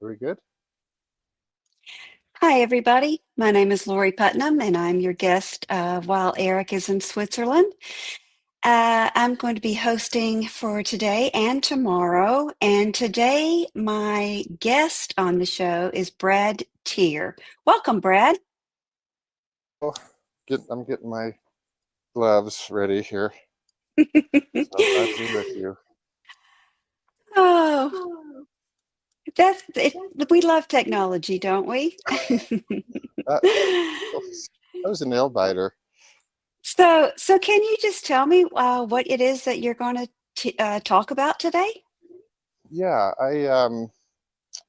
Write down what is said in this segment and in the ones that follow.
Very good. Hi, everybody. My name is Lori Putnam, and I'm your guest while Eric is in Switzerland. I'm going to be hosting for today and tomorrow. And today, my guest on the show is Brad Teare. Welcome, Brad. Oh, I'm getting my gloves ready here. So glad to be with you. Oh, that's it. We love technology, don't we? That was a nail biter. So can you just tell me what it is that you're going to talk about today? Yeah,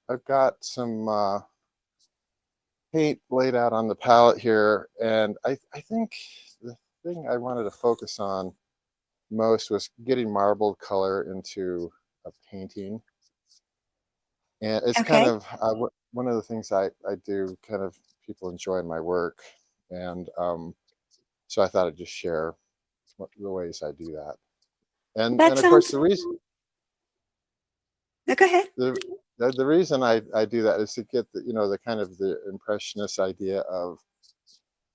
I've got some paint laid out on the palette here, and I think the thing I wanted to focus on most was getting marbled color into a painting. And it's kind Okay. of one of the things I do, kind of people enjoy my work. And so I thought I'd just share the ways I do that. That And of course, sounds. No, go ahead. the reason I do that is to get the kind of the impressionist idea of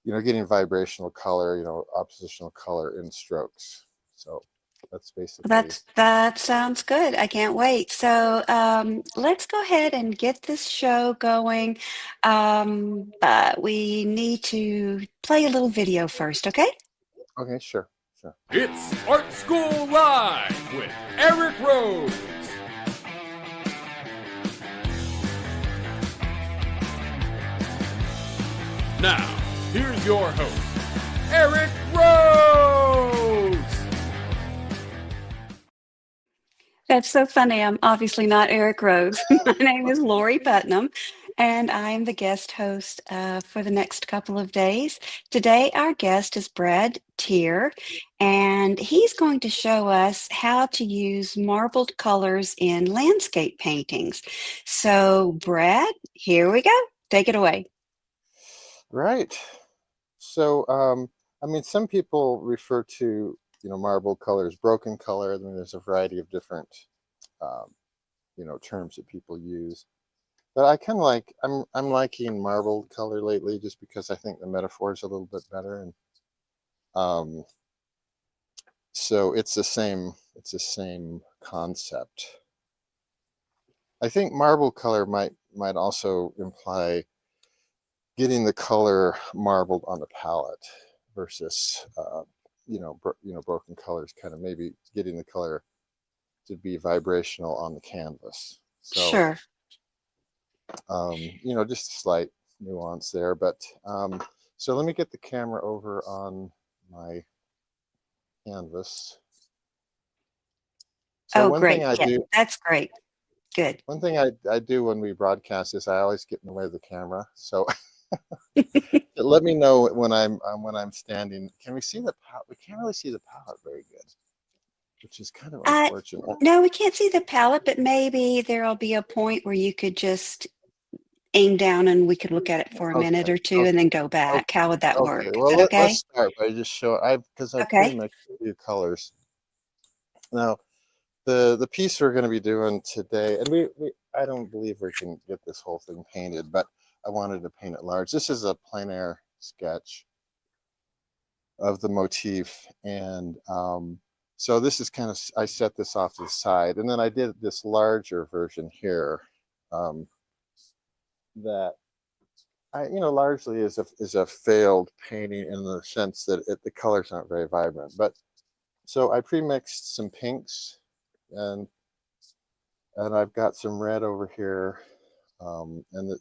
getting vibrational color, oppositional color in strokes. So that's basically. That sounds good. I can't wait. So let's go ahead and get this show going. But we need to play a little video first, okay? Okay, sure. It's Art School Live with Eric Rhodes. Now, here's your host, Eric Rhodes. That's so funny. I'm obviously not Eric Rhodes. My name is Lori Putnam, and I'm the guest host for the next couple of days. Today, our guest is Brad Teare, and he's going to show us how to use marbled colors in landscape paintings. So, Brad, here we go. Take it away. Right. So, I mean, some people refer to, marbled color as broken color. I mean, there's a variety of different, um, terms that people use. But I kind of I'm liking marbled color lately, just because I think the metaphor is a little bit better. And um, so it's the same concept. I think marbled color might also imply getting the color marbled on the palette versus broken colors, kind of maybe getting the color to be vibrational on the canvas. So Sure. just a slight nuance there. But so let me get the camera over on my canvas. So Oh, one thing great. I Yeah, do that's great. Good. one thing I do when we broadcast is I always get in the way of the camera. So let me know when I'm standing. Can we see the palette? We can't really see the palette very good, which is kind of Uh, unfortunate. no, we can't see the palette, but maybe there'll be a point where you could just aim down and we could look at it for a minute Okay, or two and then go back. How would that okay. work? Is that Well, let's okay? start by just because I pretty Okay. much do colors. Now, the piece we're going to be doing today, and we I don't believe we can get this whole thing painted, but I wanted to paint it large. This is a plein air sketch of the motif, and so this is kind of, I set this off to the side, and then I did this larger version here that largely is a failed painting in the sense that the colors aren't very vibrant. But so I pre-mixed some pinks, and I've got some red over here, and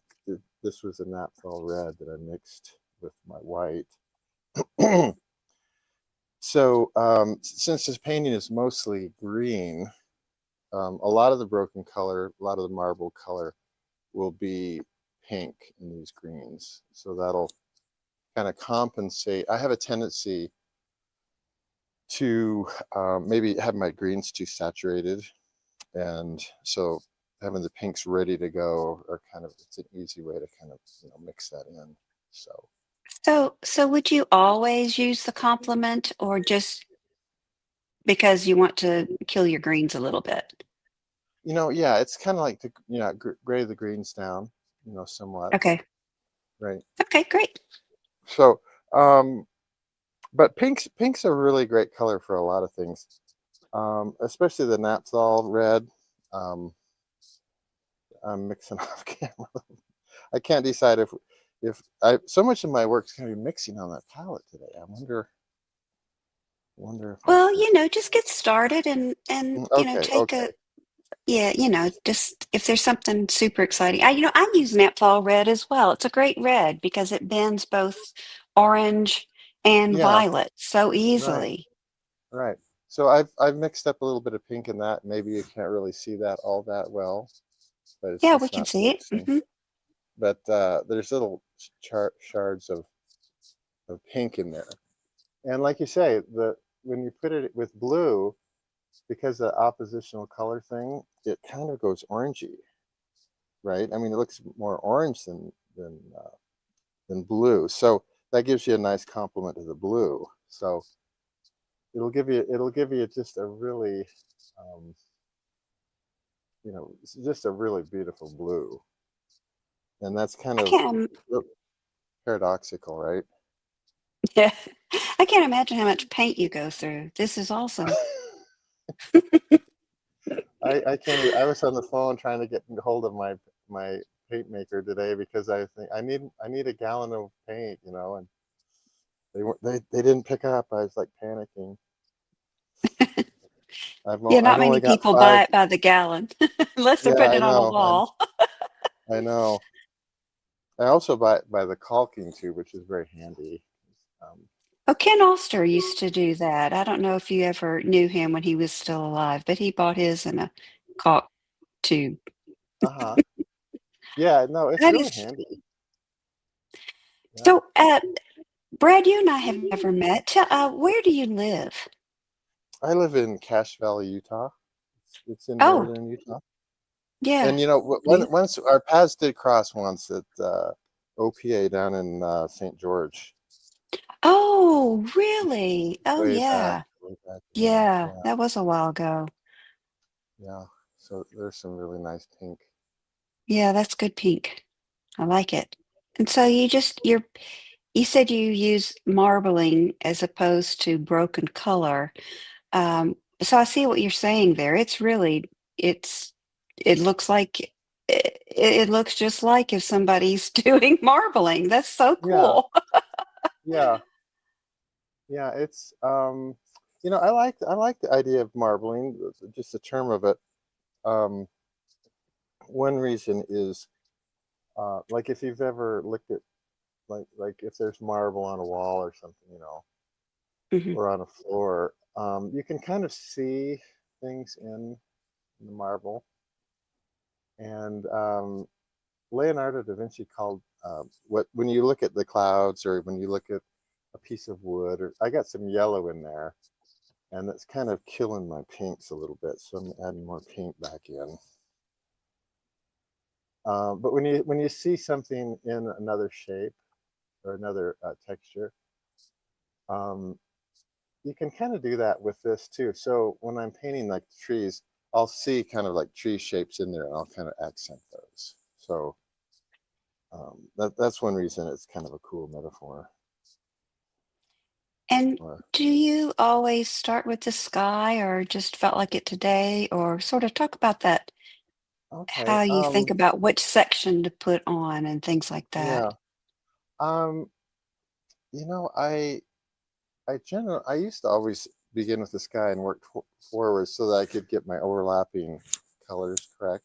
this was a naphthalene red that I mixed with my white. So since this painting is mostly green, a lot of the broken color, a lot of the marble color will be pink in these greens. So that'll kind of compensate. I have a tendency to maybe have my greens too saturated. And so having the pinks ready to go are it's an easy way to kind of, mix that in. So would you always use the complement or just because you want to kill your greens a little bit? Yeah, it's kind of like gray the greens down, somewhat, Okay. right? Okay, great. So, but pink's a really great color for a lot of things, especially the 𝗨𝗨𝗃𝗀𝗃 red. I'm mixing off camera. I can't decide if so much of my work's going to be mixing on that palette today. I wonder if I Well, should. just get started and Okay, take okay. a yeah, just if there's something super exciting. I use 𝗨𝗨𝗃𝗀𝗃 red as well. It's a great red because it bends both orange and Yeah, violet so right, easily. right. So I've mixed up a little bit of pink in that. Maybe you can't really see that all that well, but Yeah, we it's can not see it. focusing. But there's little shards of pink in there. And like you say, when you put it with blue, because the oppositional color thing, it kind of goes orangey, right? I mean, it looks more orange than blue. So that gives you a nice complement to the blue. So it'll give you just a really, um, just a really beautiful blue. And that's kind I of can't. paradoxical, right? Yeah, I can't imagine how much paint you go through. This is awesome. I can't even, I was on the phone trying to get hold of my paint maker today because I think I need a gallon of paint, and they didn't pick up. I was like panicking. Yeah, I've not only many got people buy five. it by the gallon unless they're Yeah, putting I it on a know. wall. I know. I also buy it by the caulking tube, which is very handy. Um, Oh, Ken Oster used to do that. I don't know if you ever knew him when he was still alive, but he bought his in a caulk tube. uh-huh. Yeah, no, it's That really is handy. Yeah. so. Brad, you and I have never met. Where do you live? I live in Cache Valley, Utah. It's in Oh, northern Utah. yeah. And You. once our paths did cross once at 𝗨𝗶𝗴 down in St. George, Oh, really? Oh, yeah. way back when. Yeah, Yeah, that was a while ago. yeah. So there's some really nice pink. Yeah, that's good pink. I like it. And so you said you use marbling as opposed to broken color. So I see what you're saying there. It's it looks like it looks just like if somebody's doing marbling. That's so Yeah, cool. yeah, yeah. It's I like the idea of marbling, just the term of it. Um, one reason is like if you've ever looked at like if there's marble on a wall or something, Mhm. or on a floor, you can kind of see things in the marble. And Leonardo da Vinci called when you look at the clouds or when you look at a piece of wood, or I got some yellow in there, and it's kind of killing my pinks a little bit, so I'm adding more pink back in. But when you see something in another shape or another texture, um, you can kind of do that with this too. So when I'm painting like trees, I'll see kind of like tree shapes in there, and I'll kind of accent those. So that's one reason it's kind of a cool metaphor. And Or do you always start with the sky or just felt like it today? Or sort of talk about that, okay, how you think about which section to put on and things like yeah, that. um, you know, I used to always begin with the sky and work forward so that I could get my overlapping colors correct.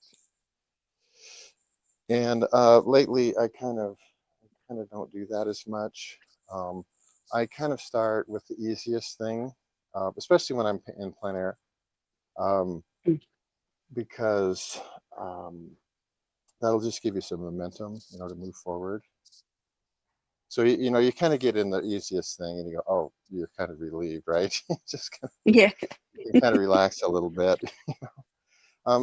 And lately, I kind of don't do that as much. Um, I kind of start with the easiest thing, especially when I'm in plein air, um, Mm. because that'll just give you some momentum, to move forward. So you kind of get in the easiest thing, and you go, oh, you're kind of relieved, right? Just Yeah. you kind of relax a little bit.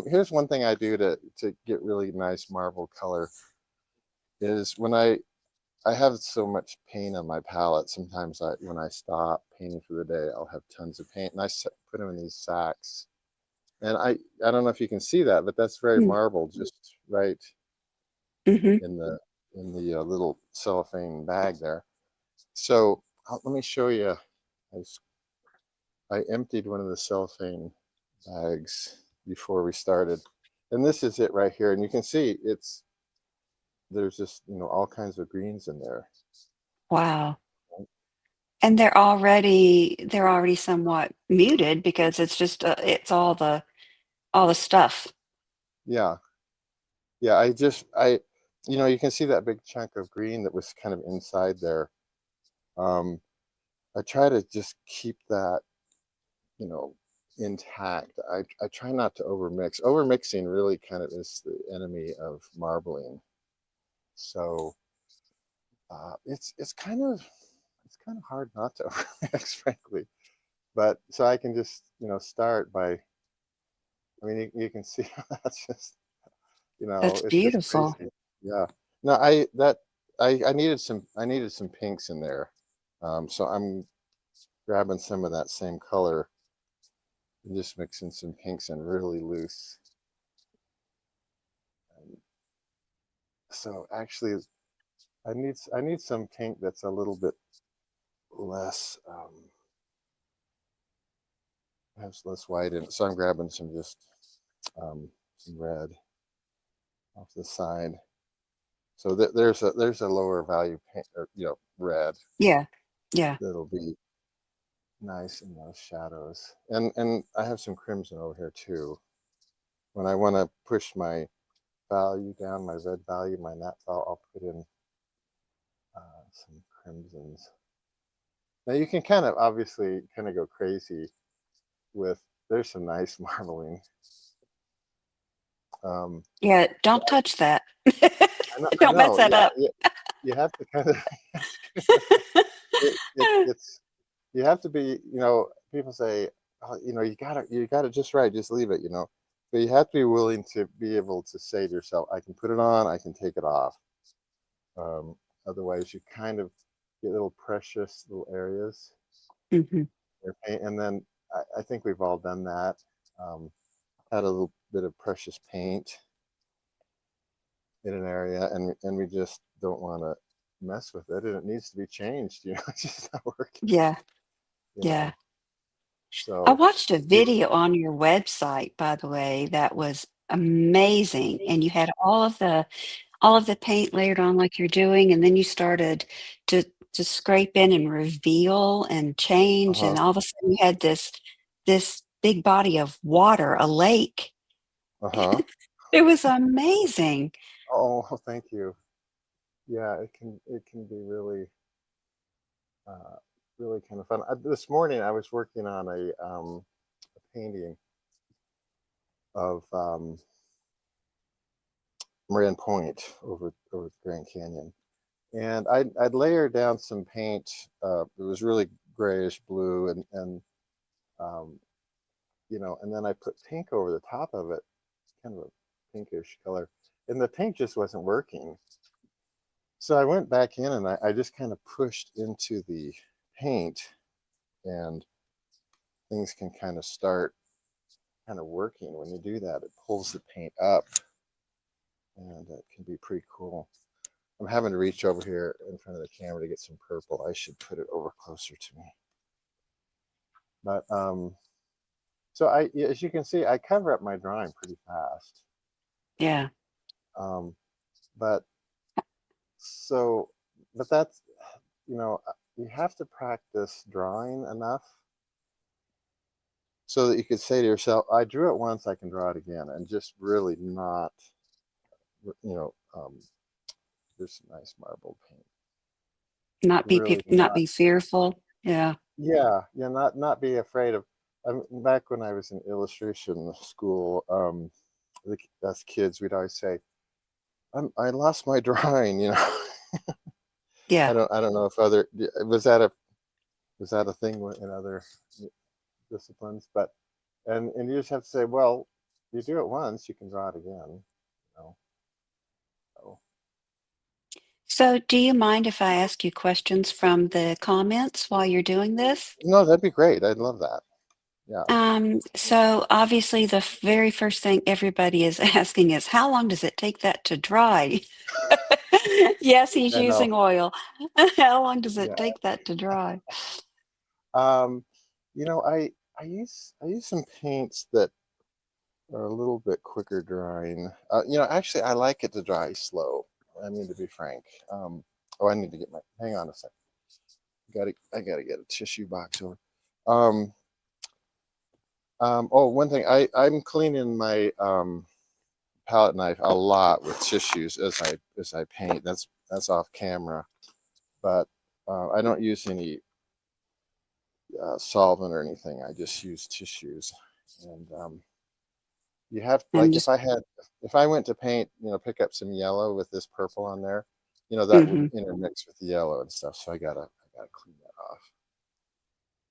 Here's one thing I do to get really nice marble color is when I have so much paint on my palette. Sometimes when I stop painting for the day, I'll have tons of paint, and put them in these sacks. And I don't know if you can see that, but that's very Mm. marble, just right Mm-hmm. in the little cellophane bag there. So let me show you. I emptied one of the cellophane bags before we started, and this is it right here. And you can see there's just all kinds of greens in there. Wow. And they're already somewhat muted because it's just it's all the stuff. Yeah, yeah. You can see that big chunk of green that was kind of inside there. I try to just keep that, intact. I try not to overmix. Overmixing really kind of is the enemy of marbling. So it's kind of hard not to overmix, frankly. But so I can just start by. I mean, you can see that's just That's it's just beautiful. crazy. Yeah. No, I needed some pinks in there, so I'm grabbing some of that same color and just mixing some pinks in really loose. And so actually, I need some pink that's a little bit less has less white in it. So I'm grabbing some some red off the side. So there's a lower value paint, or red, Yeah. Yeah. that'll be nice in those shadows. And I have some crimson over here too. When I want to push my value down, my red value, my naphtha, I'll put in some crimsons. Now you can obviously go crazy with. There's some nice marbling. Yeah. Don't touch that. I Don't mess know, that yeah, up. yeah. You have to it's you have to be. People say, oh, you got it just right, just leave it. But you have to be willing to be able to say to yourself, I can put it on, I can take it off. Otherwise, you kind of get little precious little areas. Hmm. And then I think we've all done that. Had a little bit of precious paint in an area, and we just don't want to mess with it, and it needs to be changed. It's just not working. Yeah. You Yeah. know, I so watched a it, video on your website, by the way, that was amazing. And you had all of the paint layered on like you're doing, and then you started to to scrape in and reveal and change, uh-huh, and all of a sudden you had this big body of water, a lake. uh-huh. It was amazing. Oh, thank you. Yeah, it can be really uh, really kind of fun. This morning I was working on a painting of Moran Point over the Grand Canyon, and I'd layered down some paint. It was really grayish blue, and um, and then I put pink over the top of it, kind of a pinkish color, and the paint just wasn't working. So I went back in and I just kind of pushed into the paint, and things can kind of start working when you do that. It pulls the paint up, and it can be pretty cool. I'm having to reach over here in front of the camera to get some purple. I should put it over closer to me. But so as you can see, I cover up my drawing pretty fast. Yeah. Um, but so, but that's you have to practice drawing enough so that you could say to yourself, I drew it once, I can draw it again, and just really not, there's some nice marbled paint. Really Not not, be fearful. Yeah. yeah, not be afraid of. Back when I was in illustration school, us kids, we'd always say, I lost my drawing. Yeah. I don't know if was that a thing in other disciplines, but and you just have to say, well, you do it once, you can draw it again. So So, do you mind if I ask you questions from the comments while you're doing this? no, that'd be great. I'd love that. Yeah. So obviously the very first thing everybody is asking is, how long does it take that to dry? Yes, he's I know. using oil. How long does it Yeah. take that to dry? Um, you know, I use some paints that are a little bit quicker drying. You know, actually, I like it to dry slow. I mean, to be frank. Oh, I need to get my. Hang on a second. I gotta get a tissue box over. Um, oh, one thing. I'm cleaning my palette knife a lot with tissues as I paint. That's off camera, but I don't use any solvent or anything. I just use tissues, and you have I'm like just, if I went to paint, you know, pick up some yellow with this purple on there, you know, that would hmm intermix with the yellow and stuff. So I gotta clean that off.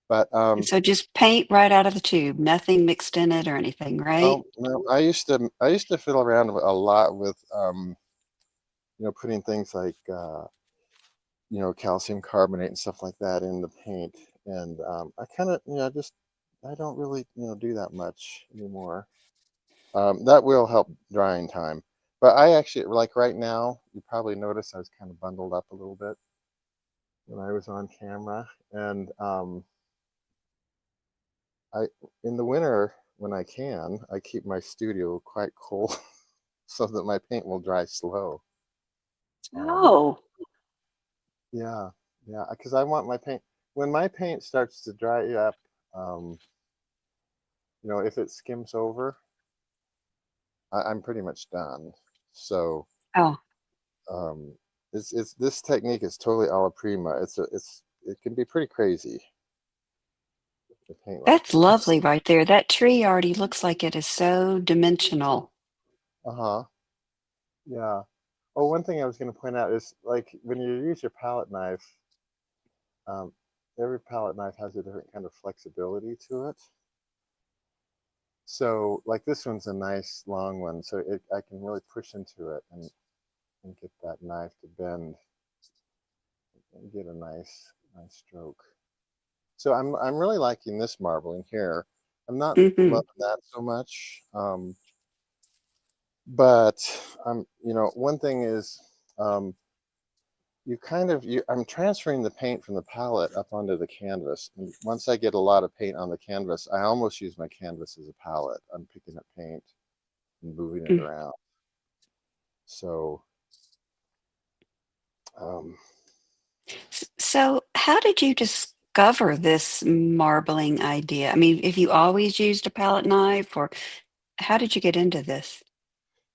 But So just paint right out of the tube, nothing mixed in it or anything, right? oh no, I used to fiddle around a lot with you know, putting things like you know, calcium carbonate and stuff like that in the paint, and I kind of, you know, just I don't really, you know, do that much anymore. That will help drying time. But I actually, like right now, you probably noticed I was kind of bundled up a little bit when I was on camera. And I, in the winter, when I can, I keep my studio quite cold so that my paint will dry slow. Um, Oh, yeah, yeah, because I want my paint, when my paint starts to dry up, um, you know, if it skims over, I'm pretty much done. So oh, um, it's this technique is totally 𝗨𝗀𝗻𝗄. It can be pretty crazy to paint like that's this. lovely right there. That tree already looks like it is so dimensional. Uh-huh. Yeah. Oh, one thing I was going to point out is like when you use your palette knife, um, every palette knife has a different kind of flexibility to it. So like this one's a nice long one, so I can really push into it and get that knife to bend and get a nice stroke. So I'm really liking this marbling here. I'm not Hmm. loving that so much. But you know, one thing is um, I'm transferring the paint from the palette up onto the canvas. And once I get a lot of paint on the canvas, I almost use my canvas as a palette. I'm picking up paint and moving it around. So um, So how did you discover this marbling idea? I mean, if you always used a palette knife, or how did you get into this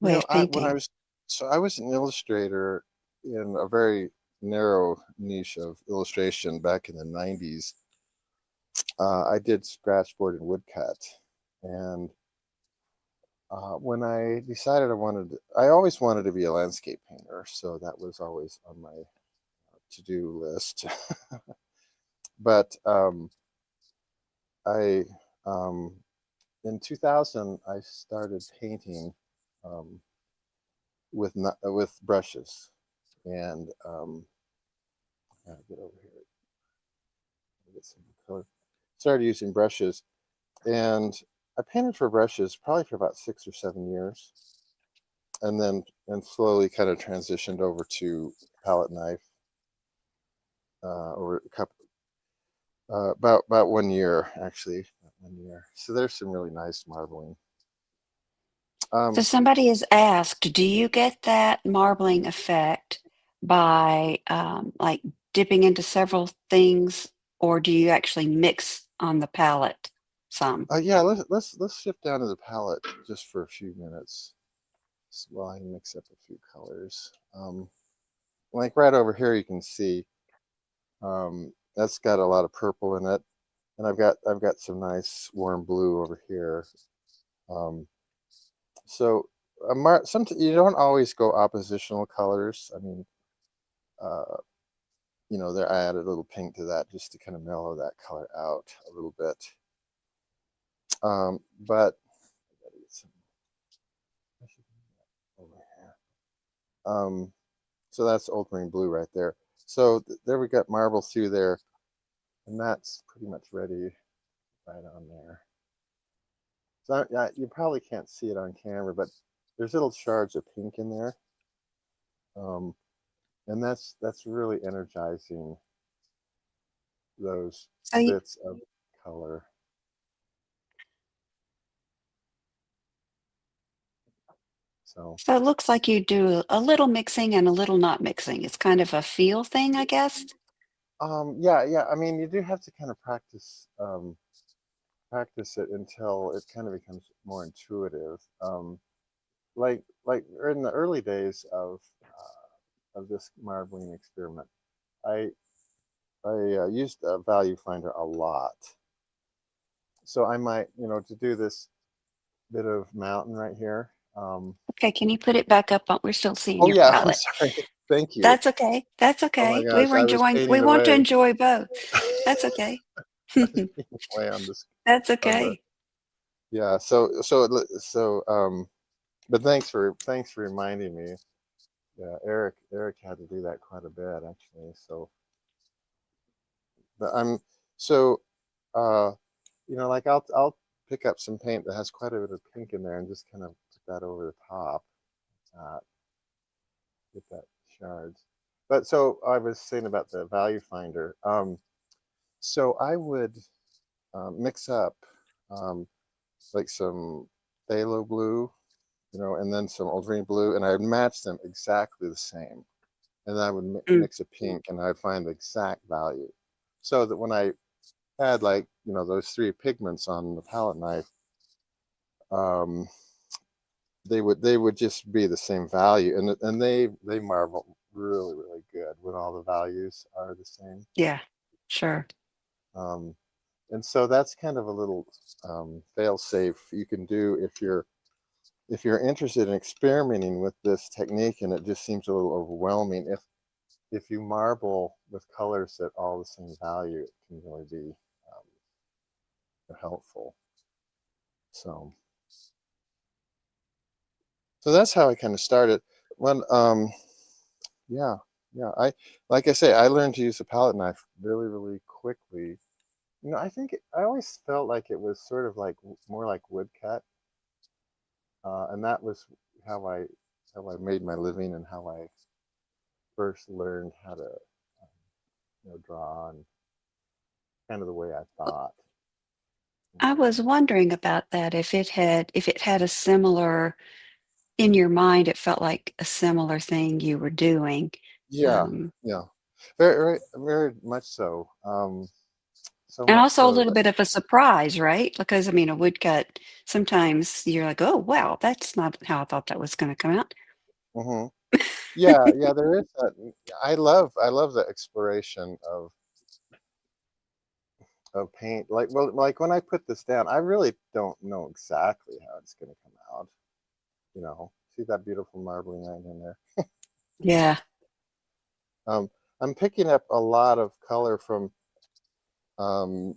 you way know, of painting? I was an illustrator in a very narrow niche of illustration back in the 90s. I did scratchboard and woodcut, and when I decided I always wanted to be a landscape painter, so that was always on my to-do list. But I, in 2000, I started painting um, with brushes, and I gotta get over here, get some color. Started using brushes, and I painted for brushes probably for about 6 or 7 years, and slowly kind of transitioned over to palette knife over a couple about 1 year actually, about 1 year. So there's some really nice marbling. So Um, somebody has asked, do you get that marbling effect by like dipping into several things, or do you actually mix on the palette some? yeah, let's shift down to the palette just for a few minutes while I mix up a few colors. Like right over here, you can see that's got a lot of purple in it, and I've got some nice warm blue over here. Um, so sometimes you don't always go oppositional colors. I mean, uh, you know, there I added a little pink to that just to kind of mellow that color out a little bit. But I gotta get some over here. So that's ultramarine blue right there. So there we got marble through there, and that's pretty much ready right on there. So you probably can't see it on camera, but there's little shards of pink in there, um, and that's really energizing those So you, bits of color. So so it looks like you do a little mixing and a little not mixing. It's kind of a feel thing, I guess. yeah. I mean, you do have to kind of practice it until it kind of becomes more intuitive. Like in the early days of this marbling experiment, I used a value finder a lot. So I might, to do this bit of mountain right here. Okay, can you put it back up? We're still seeing Oh your yeah, I'm palette. sorry. Thank you. That's okay. That's Oh my okay. We gosh, were I was enjoying, we painting want to away. enjoy both. That's okay. I was painting away on this That's on the okay. yeah. But thanks for reminding me. Yeah, Eric had to do that quite a bit actually. So, but I'm so uh like I'll pick up some paint that has quite a bit of pink in there and just kind of put that over the top, uh, get that shards. But so I was saying about the value finder. So I would mix up um, like some phthalo blue, and then some ultramarine blue, and I'd match them exactly the same. And then I would Mm. mix a pink, and I'd find the exact value, so that when I had like those three pigments on the palette knife, um, they would just be the same value, and they marvel really good when all the values are the same. Yeah, sure. Um, and so that's kind of a little fail safe you can do if you're interested in experimenting with this technique and it just seems a little overwhelming. If you marble with colors that all the same value, it can really be helpful. So that's how I kind of started. When yeah, I like I say, I learned to use a palette knife really quickly. I think I always felt like it was sort of like more like woodcut, and that was how I made my living and how I first learned how to draw and kind of the way I thought. I was wondering about that, if it had a similar, in your mind, it felt like a similar thing you were doing. Yeah, Um, yeah, very much so. So and much also a so little that bit of a surprise, right? Because I mean, a woodcut, sometimes you're like, oh, wow, that's not how I thought that was going to come out. hmm yeah, there is that. I love the exploration of paint. Like when I put this down, I really don't know exactly how it's going to come out. See that beautiful marbling line in there. Yeah. um, I'm picking up a lot of color from um,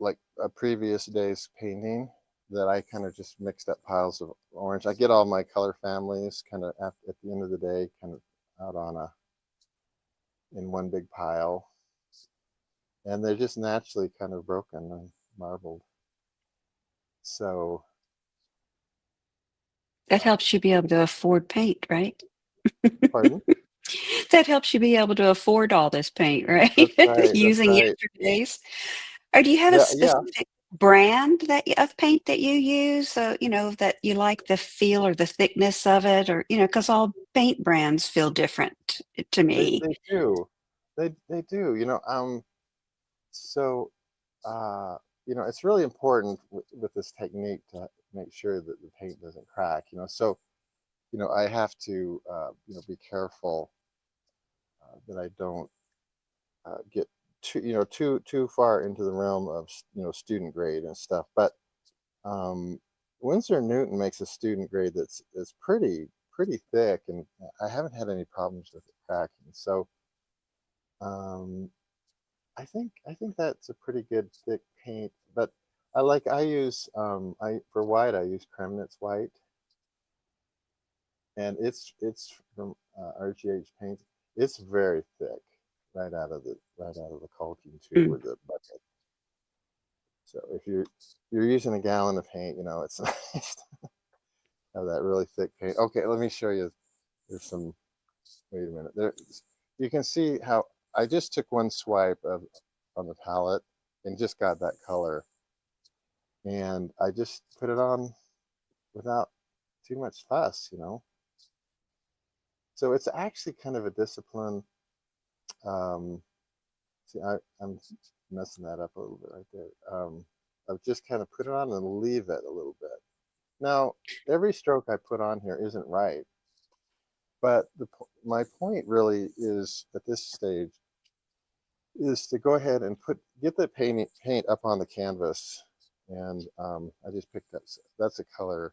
like a previous day's painting that I kind of just mixed up piles of orange. I get all my color families kind of at the end of the day, kind of out in one big pile, and they're just naturally kind of broken and marbled. So That helps you be able to afford paint, right? pardon? That helps you be able to afford all this paint, right? That's right. That's Using right. yesterday's. Or do you have a Yeah. specific brand of paint that you use? So, that you like the feel or the thickness of it, or, because all paint brands feel different to me. They do. They do. So uh, it's really important with this technique to make sure that the paint doesn't crack. So I have to be careful that I don't get too far into the realm of student grade and stuff. But Winsor & Newton makes a student grade that's pretty thick, and I haven't had any problems with it cracking. So um, I think that's a pretty good thick paint. But I use I for white I use 𝗓𝗏𝗄 white, and it's from RGH paint. It's very thick right out of the caulking tube Mm. or the bucket. So if you're using a gallon of paint, you know, it's nice to have that really thick paint. Okay, let me show you. There's some, wait a minute. There, you can see how I just took one swipe on the palette and just got that color. And I just put it on without too much fuss, you know. So it's actually kind of a discipline. See, I'm messing that up a little bit right there. I've just kind of put it on and leave it a little bit. Now, every stroke I put on here isn't right, but my point really is at this stage is to go ahead and get the paint up on the canvas. And I just picked up, that's a color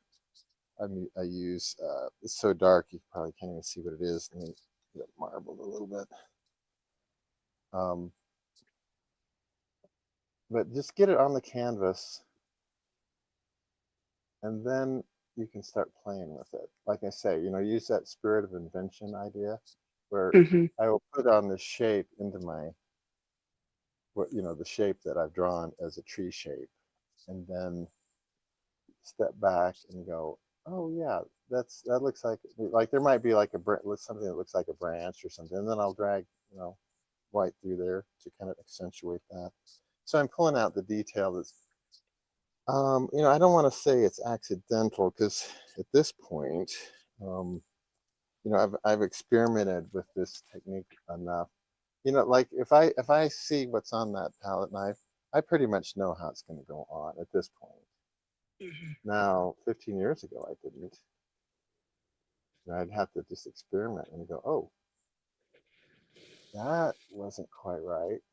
I use. It's so dark you probably can't even see what it is. Let me get it marbled a little bit. But just get it on the canvas, and then you can start playing with it. Like I say, you know, use that spirit of invention idea, where I will put on this shape into my, you know, the shape that I've drawn as a tree shape, and then step back and go, oh yeah, that looks like there might be like something that looks like a branch or something, and then I'll drag, you know, white through there to kind of accentuate that. So I'm pulling out the detail that's, you know, I don't want to say it's accidental, because at this point, you know, I've experimented with this technique enough. You know, like if I see what's on that palette knife, I pretty much know how it's going to go on at this point. Now, 15 years ago, I didn't. And I'd have to just experiment and go, oh, that wasn't quite right.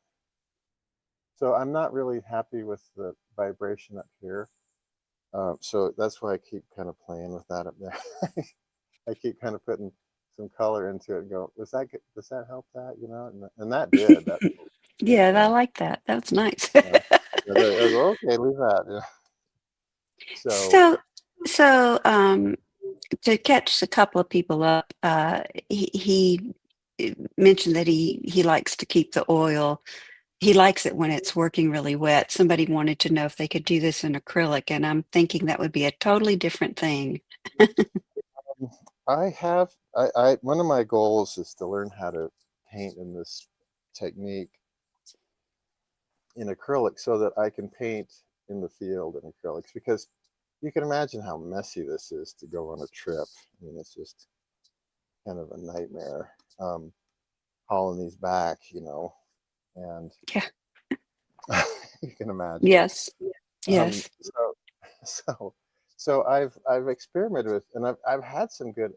So I'm not really happy with the vibration up here. So that's why I keep kind of playing with that up there. I keep kind of putting some color into it and go, does that help that, you know? And that did. That Yeah, I like that. That was nice. I go, okay, leave that. Yeah. So to catch a couple of people up, he mentioned that he likes to keep the oil. He likes it when it's working really wet. Somebody wanted to know if they could do this in acrylic, and I'm thinking that would be a totally different thing. One of my goals is to learn how to paint in this technique in acrylic, so that I can paint in the field in acrylics, because you can imagine how messy this is to go on a trip. I mean, it's just kind of a nightmare, hauling these back, you know, and Yeah. you can imagine. Yes. Yes. So I've experimented with, and I've had some good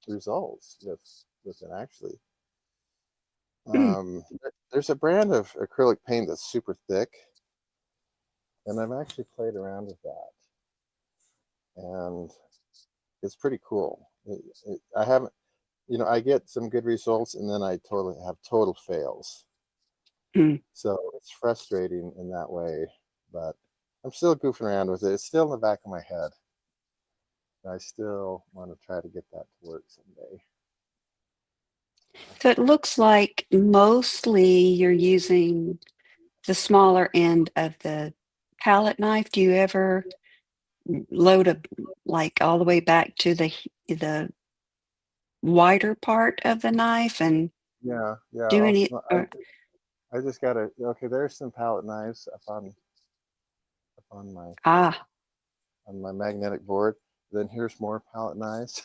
results with it, actually. There's a brand of acrylic paint that's super thick, and I've actually played around with that, and it's pretty cool. I haven't, you know, I get some good results, and then I have total fails. So it's frustrating in that way, but I'm still goofing around with it. It's still in the back of my head. I still want to try to get that to work someday. So it looks like mostly you're using the smaller end of the palette knife. Do you ever load like all the way back to the wider part of the knife and Yeah. do any? I just gotta. Okay, there's some palette knives up on my on my magnetic board. Then here's more palette knives.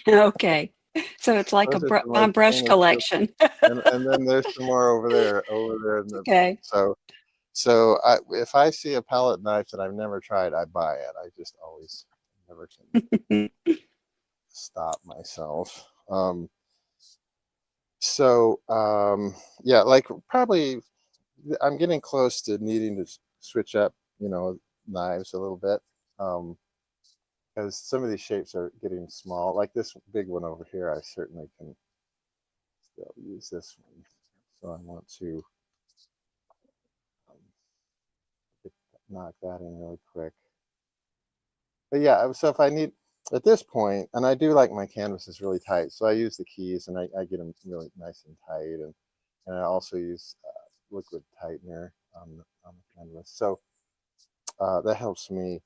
Okay. So it's like my brush collection. and then there's some more over there. Okay. So if I see a palette knife that I've never tried, I buy it. I just always never can stop myself. Yeah, like probably I'm getting close to needing to switch up, you know, knives a little bit, because some of these shapes are getting small. Like this big one over here, I certainly can still use this one. So I want to knock that in really quick. But yeah, so if I need, at this point, and I do like my canvases really tight, so I use the keys and I get them really nice and tight, and I also use liquid tightener on the canvas. So that helps me,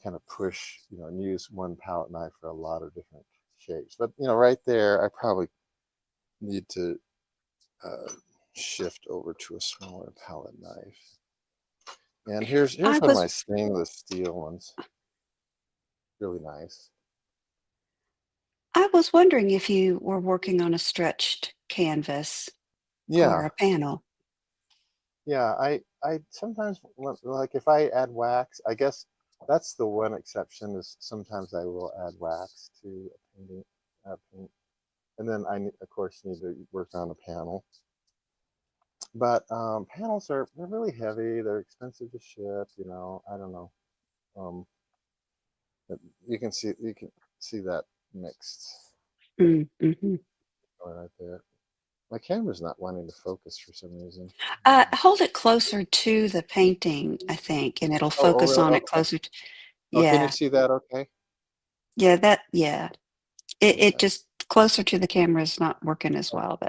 kind of push, and use one palette knife for a lot of different shapes. But, right there, I probably need to shift over to a smaller palette knife. And here's I one of my was stainless steel ones. Really nice. I was wondering if you were working on a stretched canvas or Yeah, a panel. yeah. I sometimes like if I add wax, I guess that's the one exception is sometimes I will add wax to a painting, paint, and then of course need to work on a panel. But panels they're really heavy. They're expensive to ship. I don't know. Um, but you can see that mixed Mm-hmm. color right there. My camera's not wanting to focus for some reason. Hold it closer to the painting, I think, and it'll Oh, focus really? on it Okay. closer to, Oh, can you yeah, see that? Okay. yeah. It Okay. just closer to the camera is not working as Oh, well,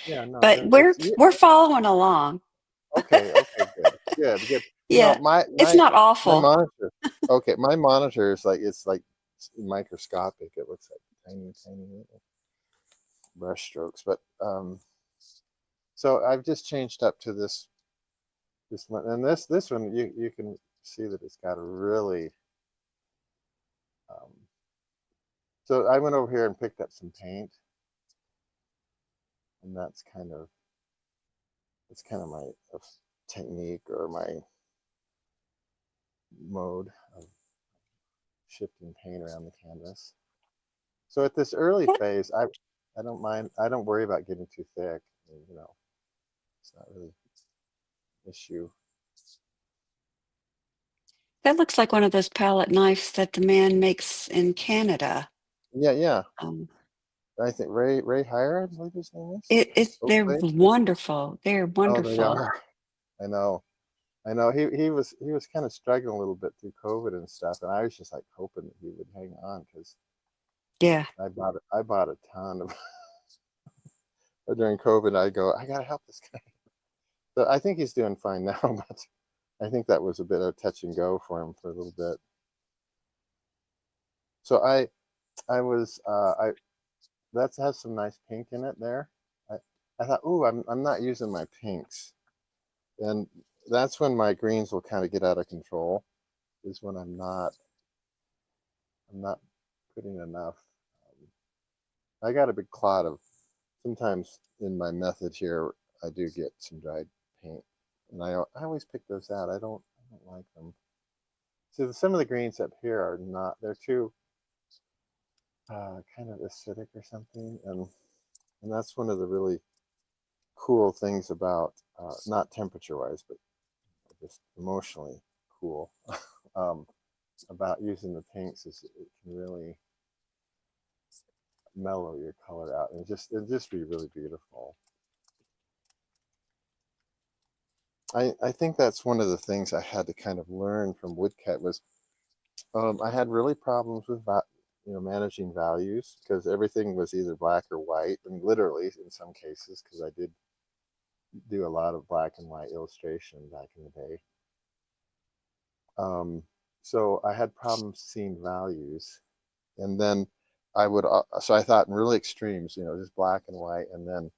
yeah. No, but it's we're following along. okay. Okay. Good. Good. Good. Yeah, My it's my not my awful. monitor. Okay, my monitor is like it's like microscopic. It looks like tiny little brush strokes. But so I've just changed up to this one, and this one you can see that it's got a really. Um, so I went over here and picked up some paint, and it's kind of my technique or my mode of shifting paint around the canvas. So at this early That, phase, I don't mind. I don't worry about getting too thick. It's not really an issue. that looks like one of those palette knives that the man makes in Canada. Yeah, yeah. Um, I think 𝗟𝗱𝗱𝗃, I believe his name is. they're Oakley. wonderful. They're Oh, they wonderful. are. I know. I know. He was kind of struggling a little bit through COVID and stuff, and I was just like hoping that he would hang on because Yeah. I bought a ton of during COVID. I go, I gotta help this guy. So I think he's doing fine now, but I think that was a bit of touch and go for him for a little bit. So I was I that has some nice pink in it there. I thought, ooh, I'm not using my pinks, and that's when my greens will kind of get out of control. Is when I'm not putting enough. I got a big clot of sometimes in my method here. I do get some dried paint, and I always pick those out. I don't like them. So some of the greens up here are not. They're too kind of acidic or something, and that's one of the really cool things about not temperature wise, but just emotionally cool about using the pinks is it can really mellow your color out and just be really beautiful. I think that's one of the things I had to kind of learn from woodcut was I had really problems with managing values because everything was either black or white, and literally in some cases because I did do a lot of black and white illustration back in the day. So I had problems seeing values, and then so I thought in really extremes, just black and white, and then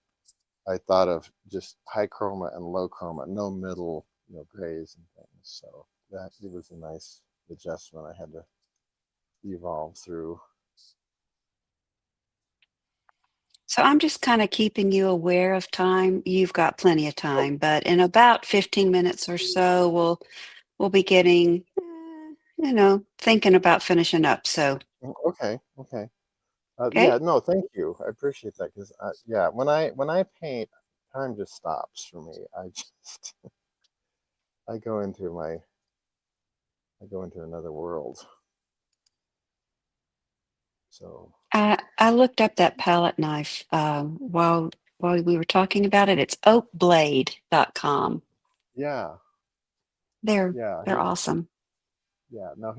I thought of just high chroma and low chroma, no middle, grays and things. So that it was a nice adjustment I had to evolve through. So I'm just kind of keeping you aware of time. You've got plenty of time, but in about 15 minutes or so, we'll be getting, thinking about finishing up. So, Okay, okay. Yeah, okay. no, thank you. I appreciate that because yeah, when I paint, time just stops for me. I go into another world. So I looked up that palette knife while we were talking about it. It's oakblade.com. yeah, They're yeah, they're awesome. yeah. No,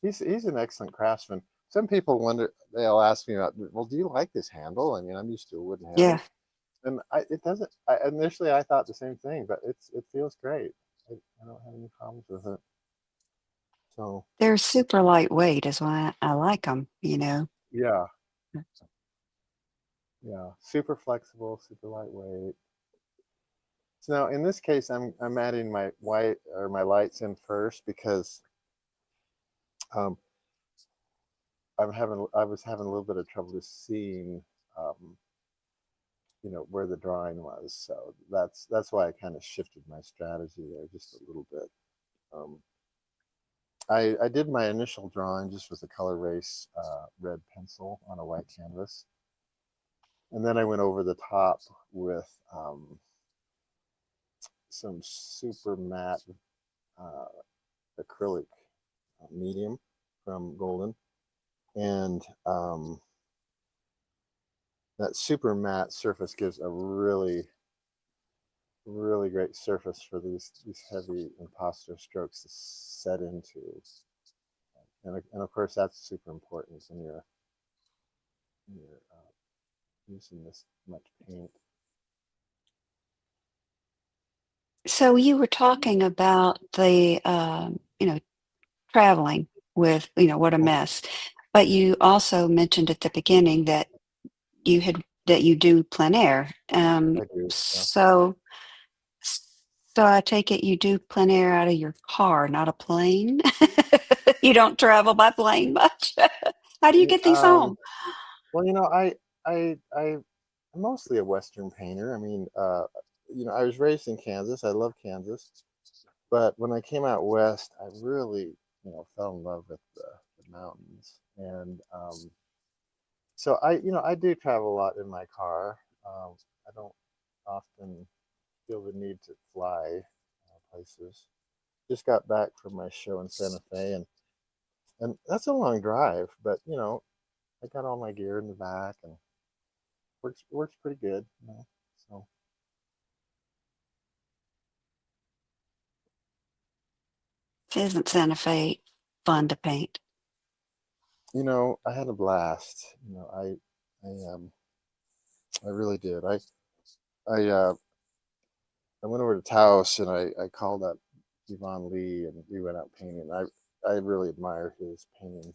he's an excellent craftsman. Some people wonder. They'll ask me about, well, do you like this handle? I mean, I'm used to a wooden Yeah. handle. and it doesn't. Initially, I thought the same thing, but it feels great. I don't have any problems with it. So They're super lightweight is why I like them, you know. yeah, yeah, super flexible, super lightweight. So now in this case, I'm adding my white or my lights in first because um, I was having a little bit of trouble just seeing where the drawing was. So that's why I kind of shifted my strategy there just a little bit. I did my initial drawing just with a 𝗓𝗿𝗱𝗃 red pencil on a white canvas, and then I went over the top with some super matte acrylic medium from Golden, and that super matte surface gives a really great surface for these heavy imposter strokes to set into, and of course that's super important when you're using this much paint. So you were talking about the, traveling with, what a mess. But you also mentioned at the beginning that that you do plein air. I do, yeah. So I take it you do plein air out of your car, not a plane. You don't travel by plane much. How do you get these home? Well, I'm mostly a Western painter. I mean, I was raised in Kansas. I love Kansas, but when I came out west, I really, fell in love with the mountains, and so I do travel a lot in my car. I don't often feel the need to fly places. Just got back from my show in Santa Fe, and that's a long drive, but I got all my gear in the back and works pretty good, So Isn't Santa Fe fun to paint? I had a blast. I really did. I I went over to Taos and I called up Yvonne Lee and we went out painting. I really admire his painting.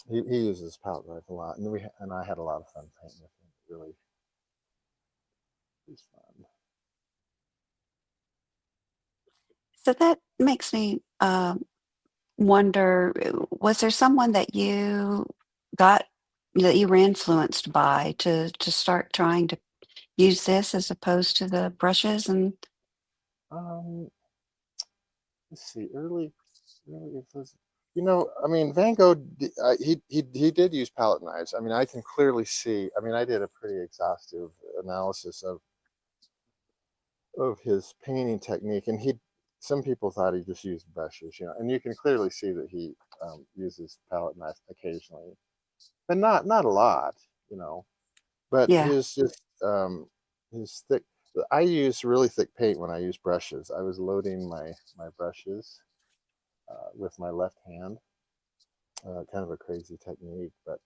He uses his palette knife a lot, and I had a lot of fun painting with him. It really was fun. So that makes me wonder, was there someone that you got that you were influenced by to start trying to use this as opposed to the brushes? And Um, let's see, early influence. I mean, Van Gogh, he did use palette knives. I mean, I can clearly see. I mean, I did a pretty exhaustive analysis of his painting technique, and some people thought he just used brushes, and you can clearly see that he uses palette knife occasionally, but not a lot, But yeah, his thick. I use really thick paint when I use brushes. I was loading my brushes with my left hand, kind of a crazy technique, but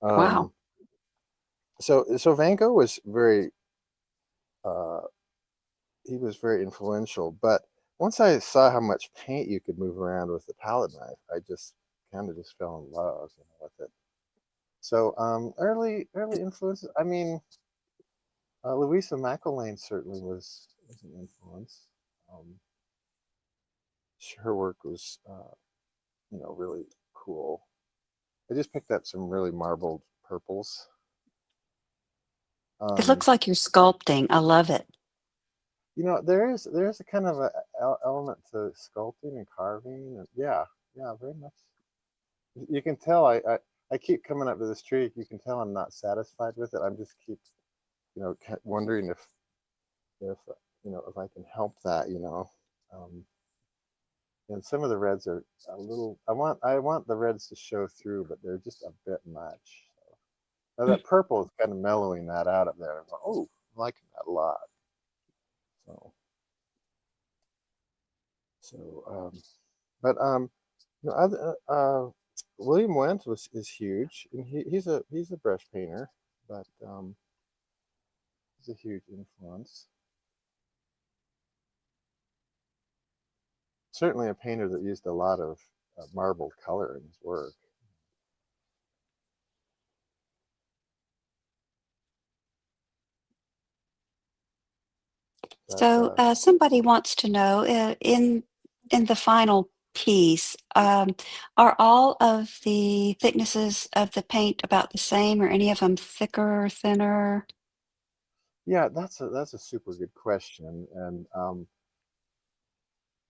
wow. um, so Van Gogh was very uh, he was very influential. But once I saw how much paint you could move around with the palette knife, I just kind of just fell in love, with it. So early influences. I mean, Louisa McIlwain certainly was an influence. Um, her work was really cool. I just picked up some really marbled purples. It Um, looks like you're sculpting. I love it. there's a kind of a element to sculpting and carving, and yeah, very much. You can tell I keep coming up to this tree. You can tell I'm not satisfied with it. I'm just keep wondering if if I can help that. Um, and some of the reds are a little. I want the reds to show through, but they're just a bit much. Now that purple is kind of mellowing that out up there. I'm going, oh, I'm liking that a lot. So, but other, William Wendt is huge, and he's a brush painter. but it's a huge influence. Certainly a painter that used a lot of marbled color in his work. So somebody wants to know in the final piece, are all of the thicknesses of the paint about the same, or any of them thicker, thinner? Yeah, that's a super good question, and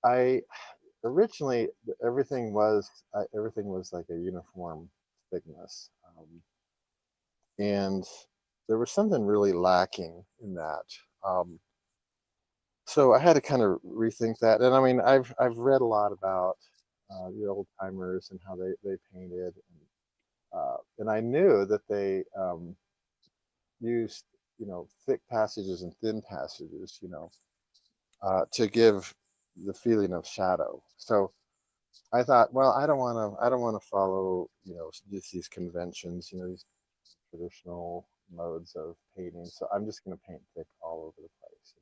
I originally everything was like a uniform thickness, and there was something really lacking in that. So I had to kind of rethink that, and I mean I've read a lot about the old timers and how they painted, and I knew that they used thick passages and thin passages, to give the feeling of shadow. So I thought, well, I don't want to follow just these conventions, these traditional modes of painting. So I'm just going to paint thick all over the place.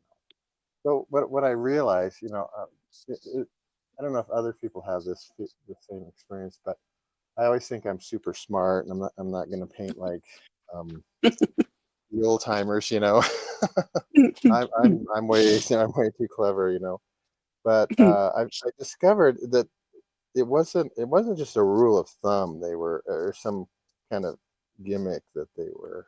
So what I realized, I don't know if other people have the same experience, but I always think I'm super smart, and I'm not going to paint like the old timers. I'm way too clever. But I discovered that it wasn't just a rule of thumb. They were, or some kind of gimmick that they were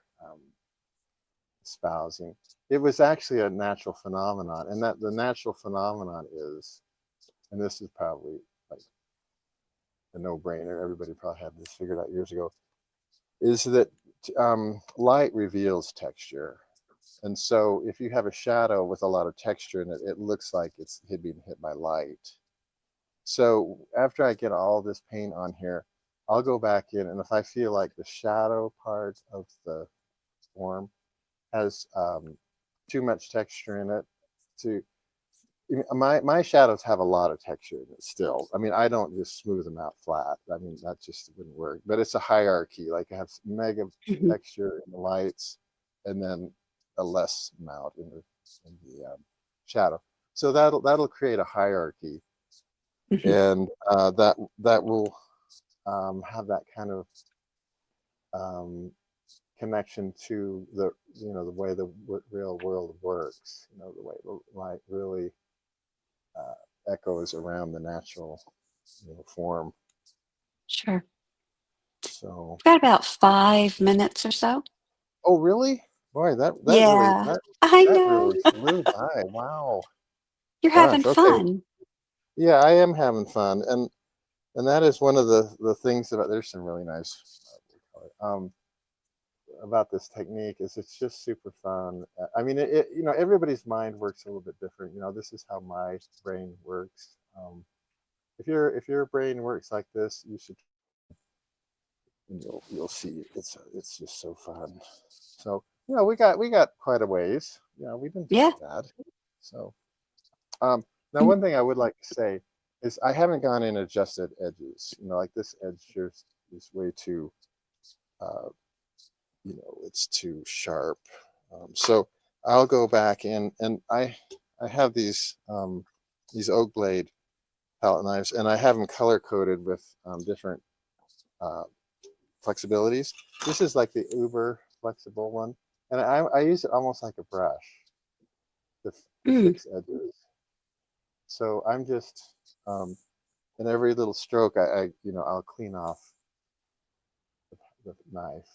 espousing. It was actually a natural phenomenon, and that the natural phenomenon is, and this is probably like a no-brainer, everybody probably had this figured out years ago, is that light reveals texture. And so if you have a shadow with a lot of texture in it, it looks like it's being hit by light. So after I get all this paint on here, I'll go back in, and if I feel like the shadow part of the form has too much texture in it, to my shadows have a lot of texture in it still. I mean, I don't just smooth them out flat. I mean, that just wouldn't work. But it's a hierarchy. Like I have mega texture in the lights, and then a less amount in the shadow. So that'll create a hierarchy, and that will have that kind of connection to the the way the real world works. The way the light really echoes around the natural form. Sure. So. Got about 5 minutes or so. Oh, really? Boy, that really Yeah, I that know. really flew by. Wow. You're having Gosh. Okay. fun. Yeah, I am having fun, and that is one of the things about. There's some really nice about this technique, is it's just super fun. I mean, everybody's mind works a little bit different. This is how my brain works. If your brain works like this, you should. And you'll see it's just so fun. So we got quite a ways. We didn't do Yeah. bad. So now one thing I would like to say is I haven't gone in and adjusted edges. Like this edge here is way too it's too sharp. So I'll go back in, and I have these oak blade palette knives, and I have them color coded with different flexibilities. This is like the uber flexible one, and I use it almost like a brush to fix edges. So I'm just in every little stroke, I'll clean off the knife,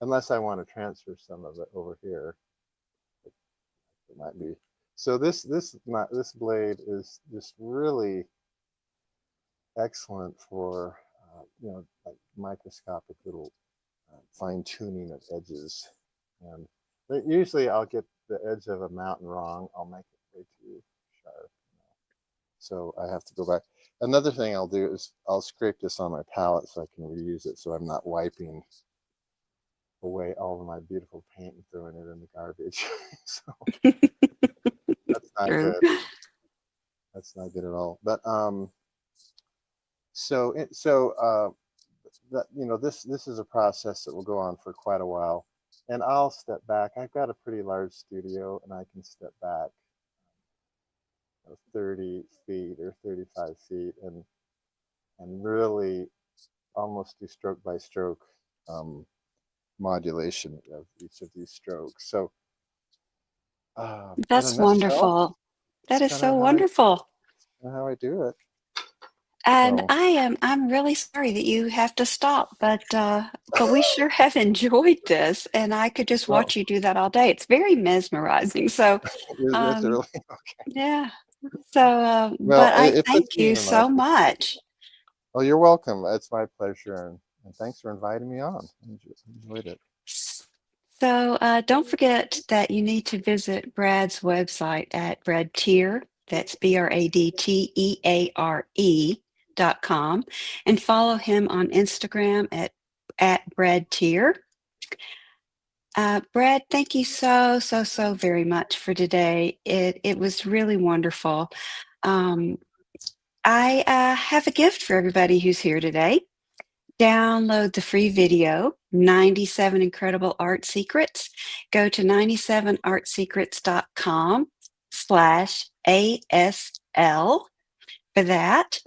unless I want to transfer some of it over here. It might be. So this blade is just really excellent for like microscopic little fine tuning of edges. And usually I'll get the edge of a mountain wrong. I'll make it way too sharp. So I have to go back. Another thing I'll do is I'll scrape this on my palette so I can reuse it, so I'm not wiping away all of my beautiful paint and throwing it in the garbage. So that's not True. good. That's not good at all. But so that, this is a process that will go on for quite a while, and I'll step back. I've got a pretty large studio, and I can step back 30 feet or 35 feet and really almost do stroke by stroke modulation of each of these strokes. So in a That's nutshell, wonderful. That it's is kind so of wonderful. how I do it. And So I'm really sorry that you have to stop, but we sure have enjoyed this, and I could just well, watch you do that all day. It's very mesmerizing. So, it's um, really yeah. So, well. but I It puts thank me you in an so awkward much. position. Oh, you're welcome. It's my pleasure, and thanks for inviting me on. I enjoyed it. So, don't forget that you need to visit Brad's website at Brad Teare. That's BradTeare.com, and follow him on Instagram at Brad Teare. Brad, thank you so very much for today. It was really wonderful. Um, I have a gift for everybody who's here today. Download the free video, 97 Incredible Art Secrets. Go to 97artsecrets.com/ASL for that.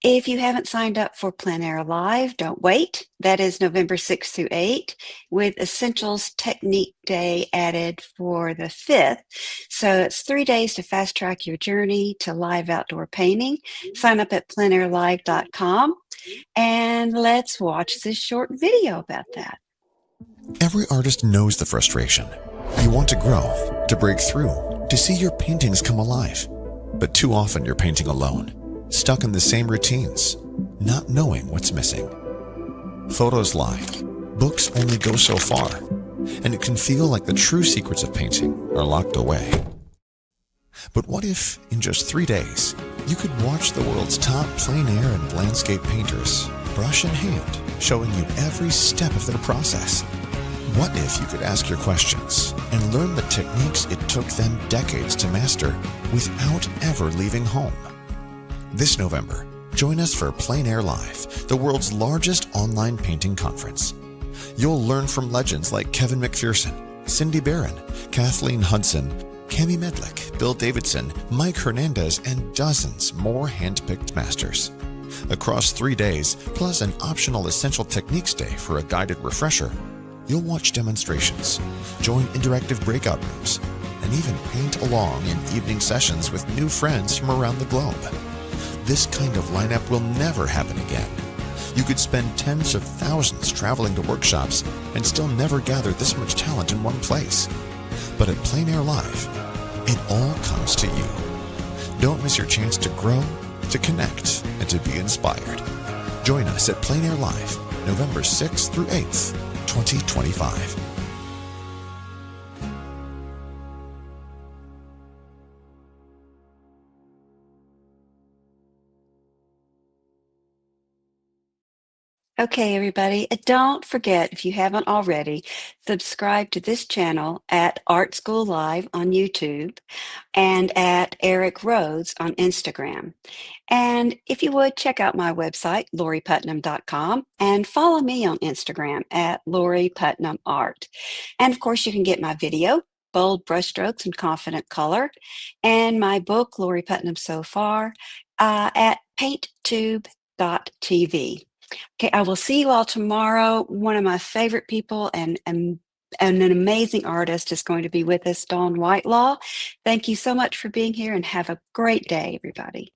If you haven't signed up for Plein Air Live, don't wait. That is November 6th through 8th, with Essentials Technique Day added for the 5th. So it's 3 days to fast track your journey to live outdoor painting. Sign up at pleinairlive.com, and let's watch this short video about that. Every artist knows the frustration. You want to grow, to break through, to see your paintings come alive. But too often you're painting alone, stuck in the same routines, not knowing what's missing. Photos lie, books only go so far, and it can feel like the true secrets of painting are locked away. But what if, in just 3 days, you could watch the world's top plein air and landscape painters, brush in hand, showing you every step of their process? What if you could ask your questions and learn the techniques it took them decades to master without ever leaving home? This November, join us for Plein Air Live, the world's largest online painting conference. You'll learn from legends like Kevin McPherson, Cindy Barron, Kathleen Hudson, Cami Medlick, Bill Davidson, Mike Hernandez, and dozens more hand-picked masters. Across 3 days, plus an optional Essential Techniques Day for a guided refresher, you'll watch demonstrations, join interactive breakout rooms, and even paint along in evening sessions with new friends from around the globe. This kind of lineup will never happen again. You could spend tens of thousands traveling to workshops and still never gather this much talent in one place. But at Plein Air Live, it all comes to you. Don't miss your chance to grow, to connect, and to be inspired. Join us at Plein Air Live, November 6th through 8th, 2025. Okay, everybody, don't forget, if you haven't already, subscribe to this channel at Art School Live on YouTube and at 𝗟𝗍𝗱 on Instagram. And if you would, check out my website, 𝗨𝗍𝗱𝗀𝗋.com, and follow me on Instagram at Lori Putnam Art. And of course, you can get my video, Bold Brushstrokes and Confident Color, and my book, Lori Putnam So Far, at painttube.tv. Okay, I will see you all tomorrow. One of my favorite people and an amazing artist is going to be with us, 𝗨𝗿𝗱𝗀. Thank you so much for being here, and have a great day, everybody.